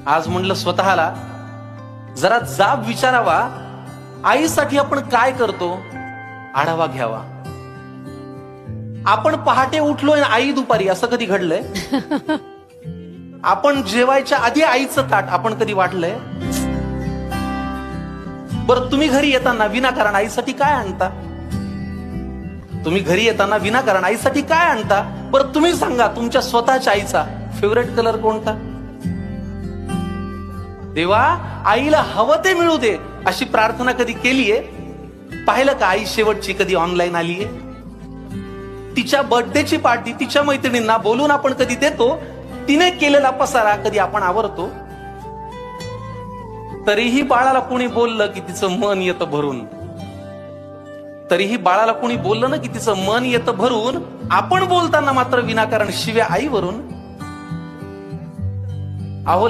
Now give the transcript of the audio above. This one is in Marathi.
आज म्हणलं स्वतःला जरा जाब विचारावा, आईसाठी आपण काय करतो आढावा घ्यावा. आपण पहाटे उठलोय, आई दुपारी, असं कधी घडलंय? आपण जेवायच्या आधी आईचं ताट आपण कधी वाटलंय? बरं, तुम्ही घरी येताना विनाकारण आईसाठी काय आणता? तुम्ही घरी येताना विनाकारण आईसाठी काय आणता? बरं तुम्ही सांगा, तुमच्या स्वतःच्या आईचा फेवरेट कलर कोणता? देवा, आईला हवं ते मिळू दे अशी प्रार्थना कधी केलीये? पाहिलं का आई शेवटची कधी ऑनलाईन आलीये? तिच्या बर्थडेची पार्टी तिच्या मैत्रिणींना बोलून आपण कधी देतो? तिने केलेला पसारा कधी आपण आवरतो? तरीही बाळाला कोणी बोललं की तिचं मन येतं भरून. तरीही बाळाला कोणी बोललं ना की तिचं मन येतं भरून. आपण बोलताना मात्र विनाकारण शिव्या आईवरून.